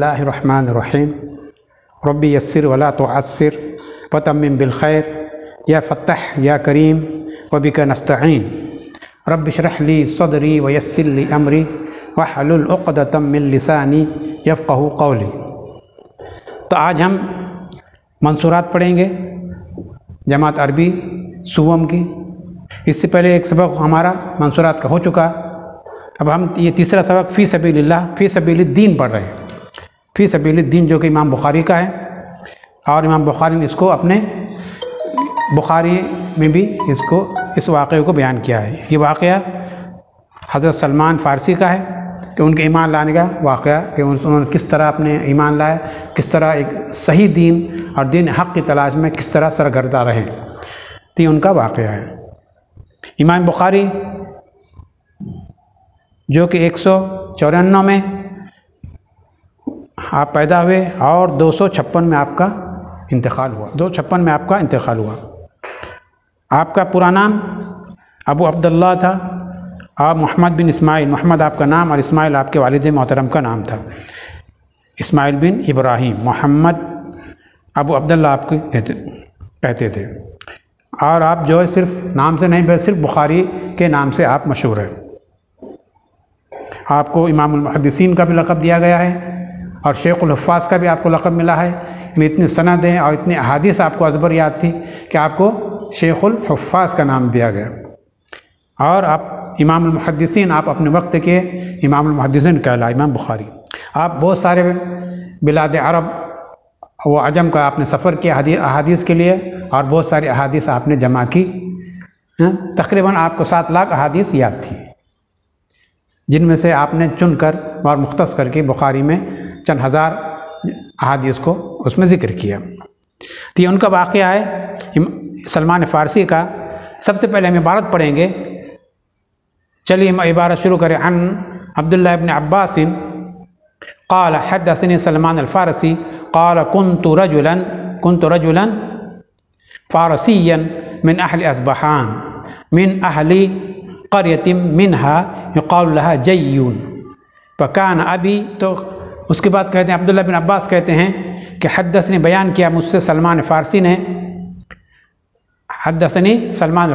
बिस्मिल्लाहिर रहमानिर रहीम रब्बी यस्सिर वला तुअस्सिर वतम्मिम बिलखैर या फ़त्ताह या करीम वबिका नस्तईन रब्बि इश्रह ली सदरी वयस्सिर ली अमरी वहलुल उक़दतम मिन लिसानी यफ़क़हू क़ौली। तो आज हम मंसूरात पढ़ेंगे जमात अरबी सुवम की। इससे पहले एक सबक हमारा मंसूरात का हो चुका। अब हम ये तीसरा सबक फ़ी सबीलिल्लाह फ़ी सबीलिद्दीन पढ़ रहे हैं। फ़ी सबीलिद्दीन जो कि इमाम बुखारी का है और इमाम बुखारी ने इसको अपने बुखारी में भी इस वाक़े को बयान किया है। ये वाक़या हज़रत सलमान फ़ारसी का है कि उनके ईमान लाने का वाक़या कि उन्होंने किस तरह अपने ईमान लाया, किस तरह एक सही दीन और दीन हक़ की तलाश में किस तरह सरगर्दा रहे, तो ये उनका वाक़या है। इमाम बुखारी जो कि 154 में आप पैदा हुए और 256 में आपका इंतकाल हुआ। 256 में आपका इंतकाल हुआ। आपका पूरा नाम अबू अब्दुल्लाह था और मोहम्मद बिन इस्माइल, मोहम्मद आपका नाम और इस्माइल आपके वालिद मोहतरम का नाम था। इस्माइल बिन इब्राहीम, मोहम्मद अबू अब्दुल्लाह आपके कहते थे। और आप जो है सिर्फ नाम से नहीं बल्कि सिर्फ बुखारी के नाम से आप मशहूर हैं। आपको इमामुल मुहद्दिसीन का भी लक़ब दिया गया है और शेखुल हुफ़्फ़ाज़ का भी आपको लक़ब मिला है। इतनी सनदें और इतनी अहादीस आपको अज़बर याद थी कि आपको शेखुल हुफ़्फ़ाज़ का नाम दिया गया। और आप इमामुल मुहद्दिसीन, आप अपने वक्त के इमामुल मुहद्दिसीन कहलाए इमाम बुखारी। आप बहुत सारे बिलाद अरब व अजम का आपने सफ़र किया अहादीस के लिए और बहुत सारी अहादीस आपने जमा की। तकरीबन आपको 7 लाख अहादीस याद थी, जिनमें से आपने चुनकर और मुख्तस करके बुखारी में चंद हज़ार अहादीस को उसमें ज़िक्र किया। तो ये उनका वाक़या है सलमान फ़ारसी का। सबसे पहले हम इबारत पढ़ेंगे। चलिए हम इबारत शुरू करें। अन अब्दुल्लाह इब्न अब्बासिन क़ाल हद्दसनी सलमान अल-फ़ारसी क़ाल कुन्तु रजुलन फ़ारसिय्यन मिन अहली अस्बहान मिन अहली क़रयतिन मिनहा युक़ालु लहा जय्यून फ़कान अबी। तो उसके बाद कहते हैं अब्दुल्लाह बिन अब्बास कहते हैं कि हद्दसनी बयान किया मुझसे सलमान फ़ारसी ने। हद्दसनी सलमान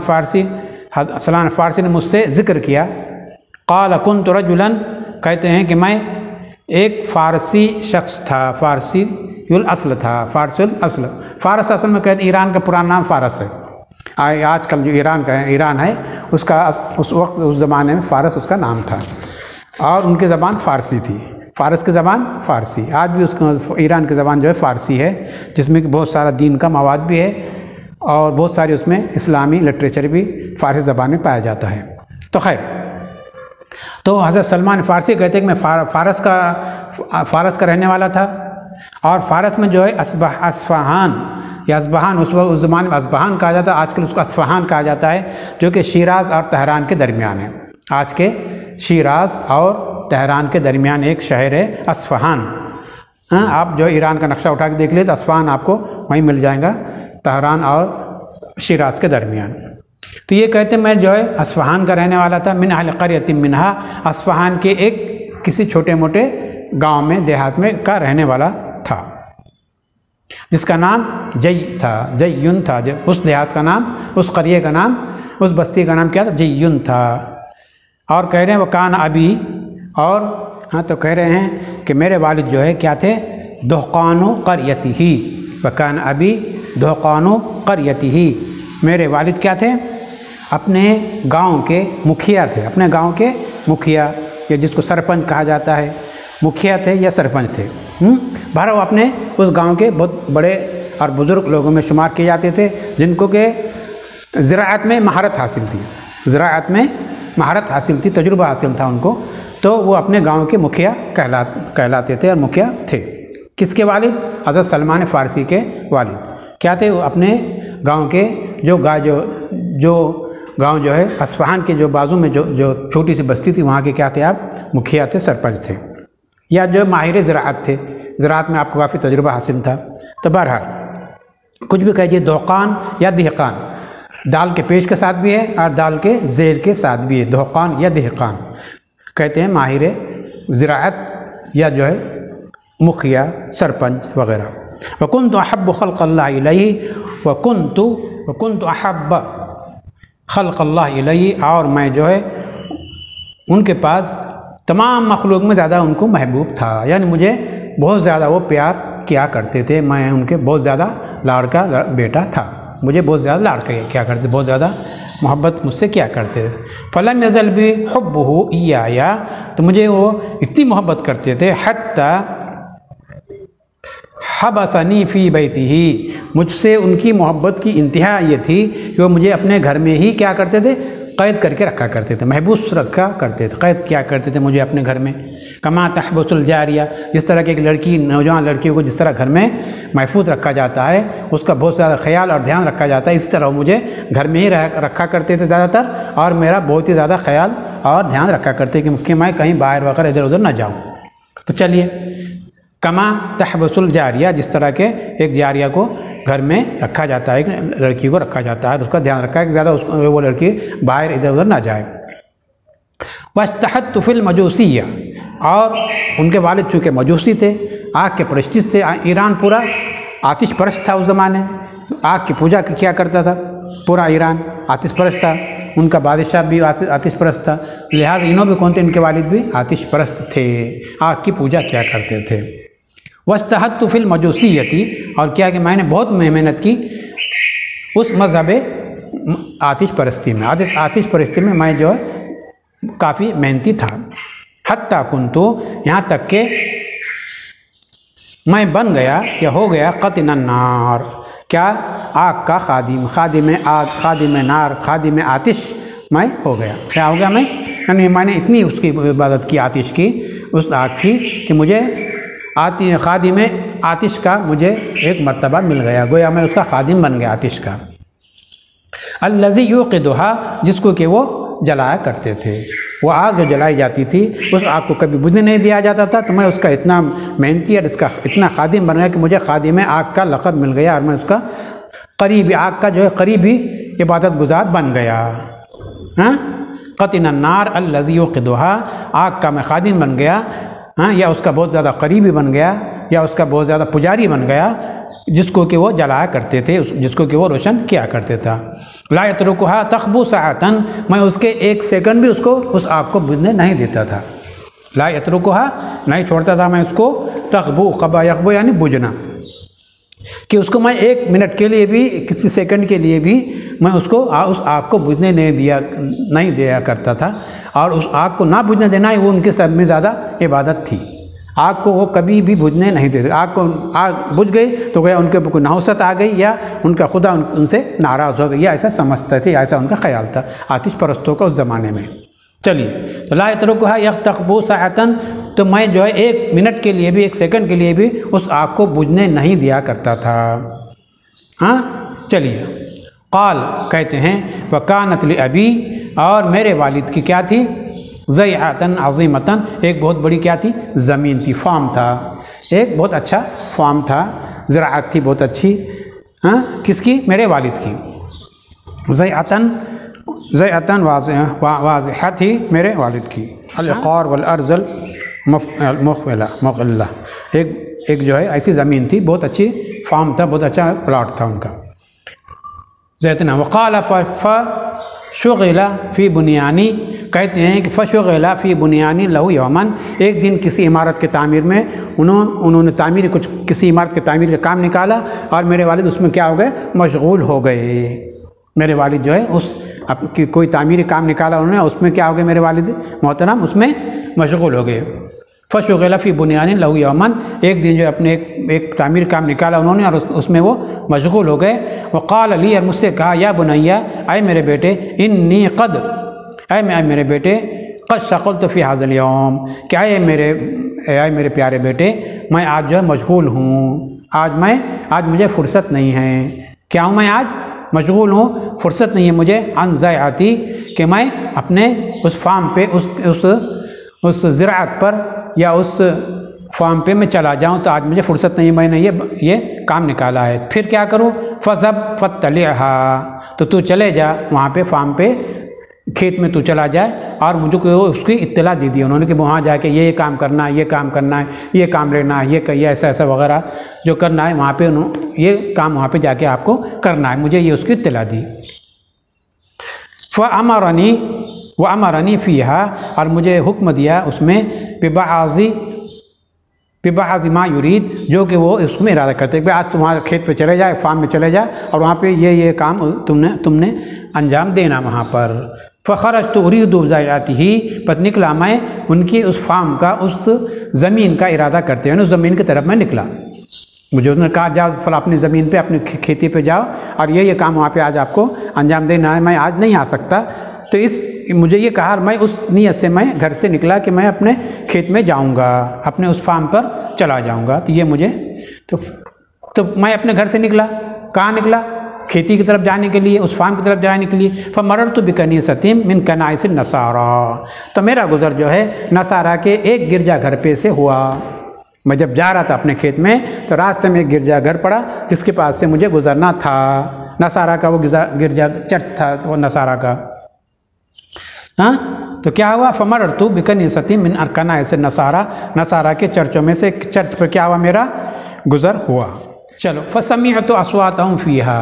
फ़ारसी ने मुझसे ज़िक्र किया। क़ाल कुन्तु रजुलन, कहते हैं कि मैं एक फ़ारसी शख्स था, फ़ारसीयुल अस्ल था। फ़ारसीयुल अस्ल, फ़ारस असल में कहते हैं ईरान का पुराना नाम फ़ारस है। आजकल जो ईरान है उसका उस वक्त उस ज़माने में फ़ारस उसका नाम था और उनकी ज़बान फ़ारसी थी। फ़ारस की ज़बान फ़ारसी, आज भी उसका ईरान की ज़बान जो है फ़ारसी है, जिसमें कि बहुत सारा दीन का मवाद भी है और बहुत सारी उसमें इस्लामी लिटरेचर भी फ़ारसी ज़बान में पाया जाता है। तो खैर, तो हज़रत सलमान फ़ारसी कहते हैं कि मैं फ़ारस का रहने वाला था और फ़ारस में जो है अस्फ़हान या अस्बहान, उस ज़माने में अस्बहान कहा जाता है, आजकल उसको अस्फ़हान कहा जाता है, जो कि शिराज़ और तेहरान के दरमियान है। आज के शिराज़ और तेहरान के दरमियान एक शहर है अस्फ़हान। आप जो ईरान का नक्शा उठा के देख ले तो अस्फ़हान आपको वहीं मिल जाएगा, तेहरान और शिराज़ के दरमियान। तो ये कहते मैं जो है अस्फ़हान का रहने वाला था। मिन अहल क़रयतिन मिनहा, अस्फ़हान के एक किसी छोटे मोटे गांव में, देहात में का रहने वाला था, जिसका नाम जय्युन था। उस देहात का नाम, उस क़रिये का नाम, उस बस्ती का नाम क्या था? जय्युन था। और कह रहे हैं वो कान अबी, और हाँ तो कह रहे हैं कि मेरे वालिद जो है क्या थे? दुहक़ानु क़रयतिही, वकान अबी दुहक़ानु क़रयतिही। मेरे वालिद क्या थे? अपने गांव के मुखिया थे। अपने गांव के मुखिया, या जिसको सरपंच कहा जाता है, मुखिया थे या सरपंच थे। बहर वो अपने उस गांव के बहुत बड़े और बुज़ुर्ग लोगों में शुमार किए जाते थे, जिनको के ज़राअत में महारत हासिल थी। ज़राअत में महारत हासिल थी, तजुर्बा हासिल था उनको। तो वो अपने गांव के मुखिया कहलाते थे और मुखिया थे। किसके वालिद? हज़रत सलमान फ़ारसी के वालिद क्या थे? वो अपने गांव के जो गांव जो है अस्फ़हान के जो बाजू में जो छोटी सी बस्ती थी, वहाँ के क्या थे आप? मुखिया थे, सरपंच थे, या जो माहिर ज़राअत थे। ज़राअत में आपको काफ़ी तजुर्बा हासिल था। तो बहरहाल कुछ भी कहिए, दौक़ान या दिहक़ान, दाल के पेश के साथ भी है और दाल के ज़ेर के साथ भी है। दौक़ान या दिहक़ान कहते हैं माहिर ज़राअत या जो है मुखिया, सरपंच वगैरह। वकुन्तु अहब्बु खल्क़ल्लाहि इलैहि वकुन्तु अहब्ब खल्क़ल्लाहि इलैहि, और मैं जो है उनके पास तमाम मखलूक में ज़्यादा उनको महबूब था, यानी मुझे बहुत ज़्यादा वो प्यार किया करते थे, मैं उनके बहुत ज़्यादा लाड़का बेटा था, मुझे बहुत ज़्यादा लाड़का क्या करते, बहुत ज़्यादा मोहब्बत मुझसे क्या करते थे। फलन नज़ल भी हुब्बुहु इय्याया, तो मुझे वो इतनी मोहब्बत करते थे, हत्ता हबसनी फ़ी बैतिही, मुझसे उनकी मोहब्बत की इंतहा ये थी कि वो मुझे अपने घर में ही क्या करते थे, क़ैद करके रखा करते थे, महबूस रखा करते थे, क़ैद क्या करते थे मुझे अपने घर में। कमा तहबसुल जारिया, जिस तरह की एक लड़की, नौजवान लड़कियों को जिस तरह घर में महफूज रखा जाता है, उसका बहुत ज़्यादा ख्याल और ध्यान रखा जाता है, इस तरह मुझे घर में ही रखा करते थे ज़्यादातर, और मेरा बहुत ही ज़्यादा ख्याल और ध्यान रखा करते कि मैं कहीं बाहर वगैरह इधर उधर ना जाऊँ। तो चलिए, कमा तहबसुल जारिया, जिस तरह के एक जारिया को घर में रखा जाता है, एक लड़की को रखा जाता है, उसका ध्यान रखा है कि ज़्यादा वो लड़की बाहर इधर उधर ना जाए। वस्तहत्तु फिल मजूसिया, और उनके वालिद चूँकि मजूसी थे, आग के परस्तिश थे, ईरान पूरा आतिश परस्त था उस ज़माने में, आग की पूजा किया करता था, पूरा ईरान आतिश परस्त था, उनका बादशाह भी आतिश परस्त था, लिहाजा इन्हों भी कौन थे, इनके वालिद भी आतिश परस्त थे, आग की पूजा किया करते थे। वस्तहत्तु फिल मजूसियती, और क्या कि मैंने बहुत मेहनत की उस मज़हब आतिश परस्ती में, आतिश परस्ती में मैं जो है काफ़ी मेहनती था। हत्ता कुन्तु, यहाँ तक कि मैं बन गया या हो गया क़तिन नार, क्या, आग का खादिम, खादिम आग, खादिम नार, खादिम आतिश मैं हो गया। क्या हो गया मैं, यानी मैंने इतनी उसकी इबादत की आतिश की, उस आग की, कि मुझे खादिम आतिश का मुझे एक मर्तबा मिल गया, गोया मैं उसका खादिम बन गया आतिश का। अल्लज़ी यूक़िदुहा, जिसको कि वो जलाया करते थे, वो आग जो जलाई जाती थी उस आग को कभी बुझने नहीं दिया जाता था, तो मैं उसका इतना मेहनती और इसका इतना खादिम बन गया कि मुझे खादिम आग का लक़ब मिल गया, और मैं उसका करीबी, आग का जो है करीबी इबादत गुजार बन गया। हाँ, क़तिन नार अल्लज़ी यूक़िदुहा, आग का मैं खादिम बन गया, हाँ, या उसका बहुत ज़्यादा करीबी बन गया, या उसका बहुत ज़्यादा पुजारी बन गया, जिसको कि वो जलाया करते थे, जिसको कि वो रोशन किया करते था। ला यत्रुकुहा तख़बु सअतन, मैं उसके एक सेकंड भी उसको उस आग को बुझने नहीं देता था। ला यत्रुकुहा, नहीं छोड़ता था मैं उसको, तख़बु, क़बा यक़बु यानी बुझना, कि उसको मैं एक मिनट के लिए भी, किसी सेकंड के लिए भी मैं उसको उस आग को बुझने नहीं दिया करता था, और उस आग को ना बुझने देना ही वो उनके सब में ज़्यादा इबादत थी। आग को वो कभी भी बुझने नहीं देते, आग बुझ गई तो गया उनके ऊपर कोई नहुसत आ गई, या उनका खुदा उनसे नाराज़ हो गया, ऐसा समझते थे, ऐसा उनका ख्याल था आतिश परस्तों का उस ज़माने में। चलिए, तो ला यत्रुकुहा यख़्तख़बु सअतन, तो मैं जो है एक मिनट के लिए भी, एक सेकंड के लिए भी उस आग को बुझने नहीं दिया करता था। हाँ, चलिए, क़ाल, कहते हैं, वकानत लि अबी, और मेरे वालिद की क्या थी, ज़ैअतन अज़ीमतन, एक बहुत बड़ी क्या थी, ज़मीन थी, फार्म था, एक बहुत अच्छा फार्म था, ज़राअत थी बहुत अच्छी। हाँ, किसकी, मेरे वालिद की। ज़ैअतन वाज़िहा थी मेरे वालिद की। अल-क़ार वल अर्ज़ल मुक़ल्ला, एक जो है ऐसी ज़मीन थी, बहुत अच्छी फार्म था, बहुत अच्छा प्लाट था उनका। ज़ैतना वक़ाल फ़शुग़िला फ़ी बुनियानी, कहते हैं कि फ़शुग़िला फ़ी बुनियानी लहू यौमन, एक दिन किसी इमारत के तामीर में उन्होंने किसी इमारत के तामीर का काम निकाला, और मेरे वालिद उसमें क्या हो गए, मशगूल हो गए। मेरे वालिद जो है कोई तामीरी काम निकाला उन्होंने, उसमें क्या हो गए, मेरे वालिद मोहतरम उसमें मशगूल हो गए। फ़शुग़िला फ़ी बुनियानी लहू यौमन, एक दिन जो अपने एक तामीर काम निकाला उन्होंने, और उसमें वो मशगूल हो गए। वक़ाल ली, और मुझसे कहा, या बुनैया, ऐ मेरे बेटे, इन्नी क़द, ऐ मेरे बेटे, क़द शग़ल्तु फ़ी हाज़िल यौम, क्या है मेरे प्यारे बेटे, मैं आज जो है मशगूल हूँ, आज मुझे फ़ुर्सत नहीं है। क्या हूँ मैं, आज मशगूल हूँ, फ़ुर्सत नहीं है मुझे, अन ज़ैअती, कि मैं अपने उस फार्म पे, उस ज़राअत पर, या उस फार्म पे मैं चला जाऊँ, तो आज मुझे फ़ुर्सत नहीं है, मैंने ये काम निकाला है। फिर क्या करूँ, फ़ज़हब फ़त्तलिअहा, तो तू चले जा वहाँ पे फार्म पे, کھیت میں تو چلا جائے، اور مجھے کو اس کی اطلاع دی دی انہوں نے کہ وہاں جا کے یہ کام کرنا ہے، یہ کام کرنا ہے، یہ کام لینا ہے، یہ ایسا ایسا وغیرہ جو کرنا ہے وہاں پہ یہ کام وہاں پہ جا کے آپ کو کرنا ہے، مجھے یہ اس کی اطلاع دی۔ وَأَمَرَنِي فِيهَا، اور مجھے حکم دیا اس میں بِبَعْضِ مَا يُرِيد، جو کہ وہ اس میں ارادہ کرتے کہ آج تمہارے کھیت پہ چلے جائے، فارم میں چلے جائے، اور وہاں پہ یہ کام تم نے انجام دینا وہاں پر۔ فَخَرَجْتُ أُرِيدُ بِزَارِعَتِهِ، پس نکلا میں ان کی اس فارم کا، اس زمین کا ارادہ کرتے ہیں، اس زمین کی طرف میں نکلا۔ مجھے انہوں نے کہا جاؤ فلاں اپنی زمین پہ، اپنی کھیتی پہ جاؤ، اور یہ کام وہاں پہ آج آپ کو انجام دینا ہے، میں آج نہیں آ سکتا، تو مجھے یہ کہا، میں اس نیت سے میں گھر سے نکلا کہ میں اپنے کھیت میں جاؤں گا، اپنے اس فارم پر چلا جاؤں گا، تو یہ مجھے تو میں اپنے گھر سے نکلا، کہاں نکلا؟ کھیتی کی طرف جانے کے لیے، اس فارم کی طرف جانے کے لیے۔ فَمَرَرْتُ بِكَنِيسَةٍ مِّن كَنَائِسِ النَّصَارَىٰ، تو میرا گزر جو ہے نصارہ کے ایک گرجا گھر پہ سے ہوا۔ میں جب جا رہا تھا اپنے کھیت میں تو راستے میں ایک گرجا گھر پڑا جس کے پاس سے مجھے گزرنا تھا، نصارہ کا وہ گرجا چرچ تھا وہ نصارہ کا۔ تو کیا ہوا؟ فَمَرَرْتُ بِكَنِيسَةٍ مِّن كَنَائِسِ النَّصَارَىٰ، نصارہ کے چرچوں میں سے ایک چرچ پر کیا ہوا؟ میرا گزر ہوا۔ چلو، فَسَمِعْتُ أَصْوَاتَهُمْ فِيهَا،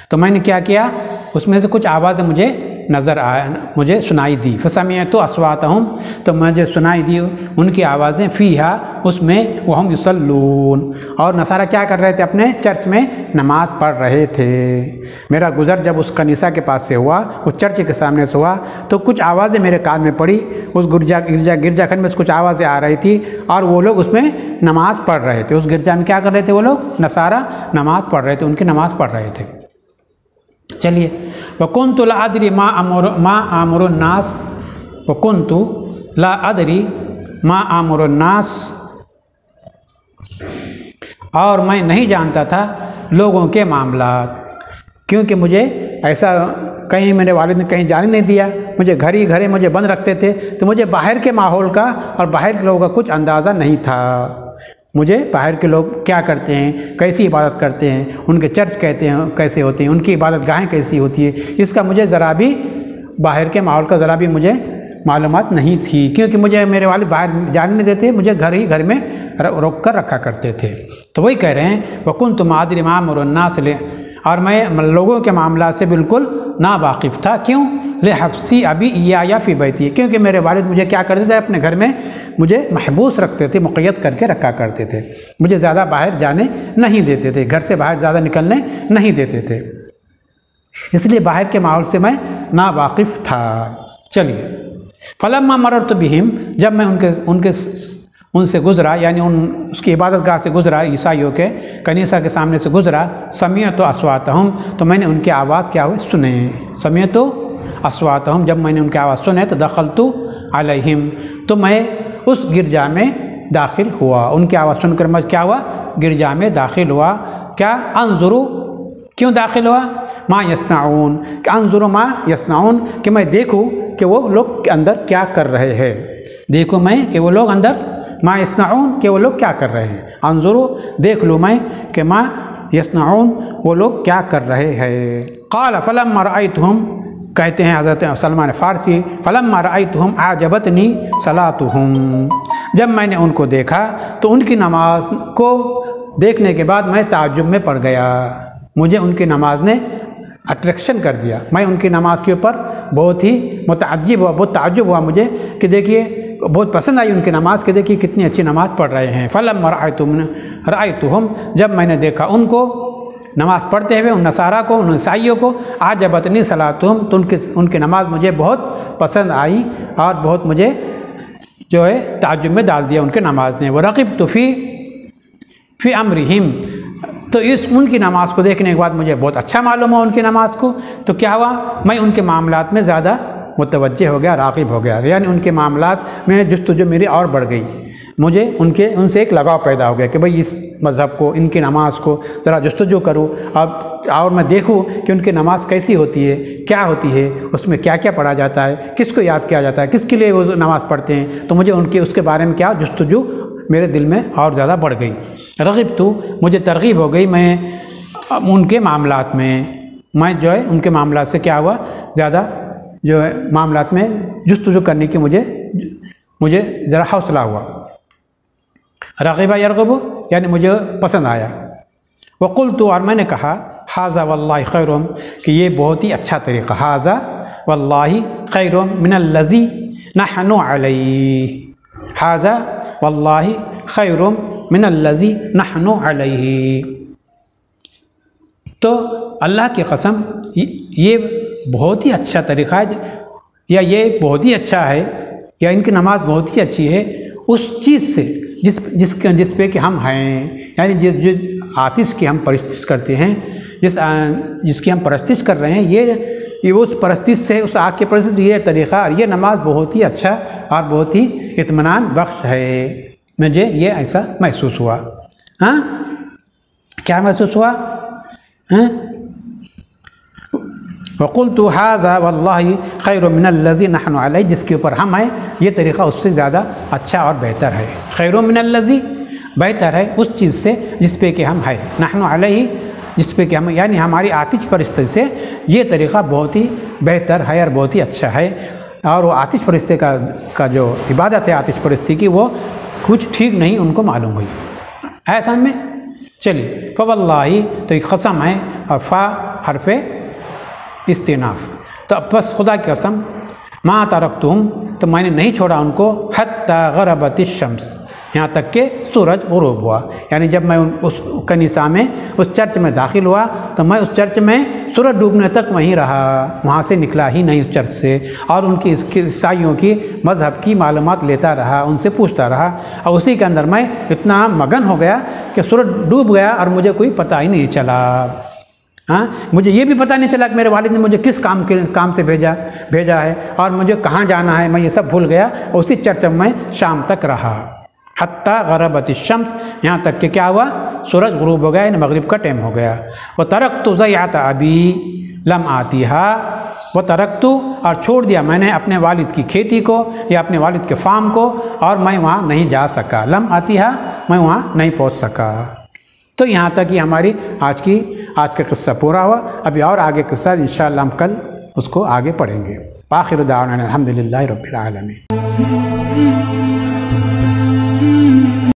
تو میں نے کیا کیا؟ اس میں سے کچھ آوازیں مجھے نظر آیا، مجھے سنائی دی۔ فَسَمِعْتُ أَصْوَاتَهُمْ، تو مجھے سنائی دی ان کی آوازیں، فِيهَا، اس میں، وَهُمْ يُصَلُّونَ، اور نصارہ کیا کر رہے تھے؟ اپنے چرچ میں نماز پڑھ رہے تھے۔ میرا گزر جب اس کنیسہ کے پاس سے ہوا، اس چرچ کے سامنے سے ہوا، تو کچھ آوازیں میرے کان میں پڑی، اس گرجا گھر میں سے کچھ آوازیں آ رہی تھی، اور وہ لوگ اس میں نماز پڑھ رہے تھے۔ اس گرجا میں کیا کر رہے تھے وہ لوگ؟ نصارہ نماز پڑھ رہے تھے، ان کی نماز پڑھ رہے تھے۔ چلیے، وَكُنْتُ لَا أَدْرِي مَا آمُرُ النَّاسِ، وَكُنْتُ لَا أَدْرِي مَا آمُرُ النَّاسِ، اور میں نہیں جانتا تھا لوگوں کے معاملات، کیونکہ مجھے ایسا کہیں میرے والد نے کہیں جانے نہیں دیا، مجھے گھر مجھے بند رکھتے تھے، تو مجھے باہر کے ماحول کا اور باہر کے لوگوں کا کچھ اندازہ نہیں تھا۔ مجھے باہر کے لوگ کیا کرتے ہیں، کیسی عبادت کرتے ہیں، ان کے چرچ کہتے ہیں کیسے ہوتے ہیں، ان کی عبادت گاہیں کیسی ہوتی ہے، اس کا مجھے ذرا بھی، باہر کے ماحول کا ذرا بھی مجھے معلومات نہیں تھی، کیونکہ مجھے میرے والد باہر جانے نہیں دیتے، مجھے گھر میں روک کر رکھا کرتے تھے۔ تو وہی کہہ رہے ہیں وَكُنْتُ مَا أَدْرِي مَا آمُرُ النَّاسِ، اور میں لوگوں کے معاملات سے بالکل ناواقف تھا۔ کیوں؟ لِحَبْسِي أَبِي إِيَّايَ فِي بَيْتِهِ، کیونکہ میرے والد مجھے کیا کرتے تھے؟ اپنے گھر میں مجھے محبوس رکھتے تھے، مقید کر کے رکھا کرتے تھے، مجھے زیادہ باہر جانے نہیں دیتے تھے، گھر سے باہر زیادہ نکلنے نہیں دیتے تھے، اس لیے باہر کے ماحول سے میں ناواقف تھا۔ چلیے، فَلَمَّا مَرَرْتُ بِهِمْ، جب میں ان سے گزرا، یعنی اس کی عبادت گاہ سے گزرا، عیسائیوں کے کنیسہ کے سامنے سے گزرا، سَمِعْتُ أَصْوَاتَهُمْ، تو میں نے ان کی آواز کیا ہوئی؟ سنے۔ سَمِعْتُ أَصْوَاتَهُمْ، جب میں نے ان کی آواز سنے تو دخلت علیہم، تو میں اس گرجا میں داخل ہوا، ان کی آواز سن کر میں کیا ہوا؟ گرجا میں داخل ہوا۔ کیا؟ انظروا، کیوں داخل ہوا؟ ما یصنعون، کہ انظروا ما یصنعون، کہ میں دیکھوں کہ وہ لوگ اندر کیا کر رہے ہیں، دیکھوں میں کہ وہ لوگ اندر، ما یصنعون، کہ وہ لوگ کیا کر رہے ہیں، انظروا، دیکھ لوں میں کہ ما یصنعون، وہ لوگ کیا کر رہے ہیں۔ قال فلما رأيتهم، کہتے ہیں حضرت سلمان فارسی، فلما رأيتهم اعجبتنی صلاتهم، جب میں نے ان کو دیکھا تو ان کی نماز کو دیکھنے کے بعد میں تعجب میں پڑ گیا، مجھے ان کی نماز نے اٹریکشن کر دیا، میں ان کی نماز کے اوپر بہت ہی متعجب ہوا، بہت تعجب ہوا مجھے کہ دیکھیے، بہت پسند آئی ان کی نماز کہ دیکھیے کتنی اچھی نماز پڑھ رہے ہیں۔ فلما رأيتهم، جب میں نے دیکھا ان کو نماز پڑھتے ہوئے، ان نصارہ کو، ان عیسائیوں کو، اعجبتنی صلاتهم، تو ان کی نماز مجھے بہت پسند آئی اور بہت مجھے جو ہے تعجب میں ڈال دیا ان کے نماز نے۔ ورغبت فی امرہم، تو ان کی نماز کو دیکھنے کے بعد مجھے بہت اچھا معلوم ہوا ان کی نماز کو، تو کیا ہوا؟ میں ان کے معاملات میں زیادہ متوجہ ہو گیا، راغب ہو گیا، یعنی ان کے معاملات میں جستجو میری اور بڑھ گئی، مجھے ان سے ایک لگاؤ پیدا ہو گیا کہ بھئی اس مذہب کو، ان کی نماز کو ذرا جستجو کروں اور میں دیکھوں کہ ان کی نماز کیسی ہوتی ہے، کیا ہوتی ہے، اس میں کیا کیا پڑھا جاتا ہے، کس کو یاد کیا جاتا ہے، کس کے لیے وہ نماز پڑھتے ہیں، تو مجھے اس کے بارے میں کیا جستجو میرے دل میں اور زیادہ بڑھ گئی۔ رغبت، مجھے ترغیب ہو گئی، میں ان کے معاملات میں جو ہے ان کے معاملات سے کیا ہوا؟ زیادہ جو ہے معاملات میں جستجو کرنے کی مجھے ذرا حوصلہ ہوا. رغبہ یرغب یعنی مجھے پسند آیا. وقلت اور میں نے کہا ھذا واللہ خیر کہ یہ بہت ہی اچھا طریقہ. ھذا واللہ خیر من الذی نحن علیہ. ھذا واللہ خیر من الذی نحن علیہ. تو اللہ کی قسم یہ بہت ہی اچھا طریقہ ہے، یا یہ بہت ہی اچھا ہے، یا ان کی نماز بہت ہی اچھی ہے اس چیز سے جس پہ کہ ہم ہیں، یعنی جس آتش کی ہم پرستش کرتے ہیں، جس کی ہم پرستش کر رہے ہیں، یہ اس پرستش سے، اس آگ کی پرستش، یہ طریقہ اور یہ نماز بہت ہی اچھا اور بہت ہی اطمینان بخش ہے. مجھے یہ ایسا محسوس ہوا. ہاں کیا محسوس ہوا؟ وقلت ھذا واللہ خیر من الذی نحن علیہ، جس کے اوپر ہم ہیں یہ طریقہ اس سے زیادہ اچھا اور بہتر ہے. خیر من الذی بہتر ہے اس چیز سے جس پہ کہ ہم ہیں. نحن علیہ جس پہ کہ ہم، یعنی ہماری آتش پرستی سے یہ طریقہ بہت ہی بہتر ہے اور بہت ہی اچھا ہے. اور وہ آتش پرستی کا جو عبادت ہے آتش پرستی کی، وہ کچھ ٹھیک نہیں ان کو معلوم ہوئی. ایسا میں چلیے فواللہ تو ایک قسم ہے، اور فا حرف استئناف. تو بس خدا کی قسم ما ترکتہم تو میں نے نہیں چھوڑا ان کو حتی غربت الشمس یہاں تک کہ سورج غروب ہوا. یعنی جب میں اس کنیسہ میں، اس چرچ میں داخل ہوا تو میں اس چرچ میں سورج ڈوبنے تک وہیں رہا، وہاں سے نکلا ہی نہیں اس چرچ سے، اور ان کی عیسائیوں کی مذہب کی معلومات لیتا رہا، ان سے پوچھتا رہا، اور اسی کے اندر میں اتنا مگن ہو گیا کہ سورج ڈوب گیا اور مجھے کوئی پتہ ہی نہیں چلا. ہاں مجھے یہ بھی پتہ نہیں چلا کہ میرے والد نے مجھے کس کام سے بھیجا ہے، اور مجھے کہاں جانا ہے، میں یہ سب بھول گیا. اسی چرچ میں شام تک رہا. حتی غربت الشمس یہاں تک کہ کیا ہوا، سورج غروب ہو گیا، یعنی مغرب کا ٹائم ہو گیا. وترکت ضیعۃ ابی لم آتیھا، وترکت اور چھوڑ دیا میں نے اپنے والد کی کھیتی کو یا اپنے والد کے فارم کو، اور میں وہاں نہیں جا سکا. لم آتیھا میں وہاں نہیں پہنچ سکا. تو یہاں تک یہ ہماری آج کا قصہ پورا ہوا. ابھی اور آگے قصہ انشاءاللہ ہم کل اس کو آگے پڑھیں گے. آخر دعوانا الحمدللہ رب العالمین.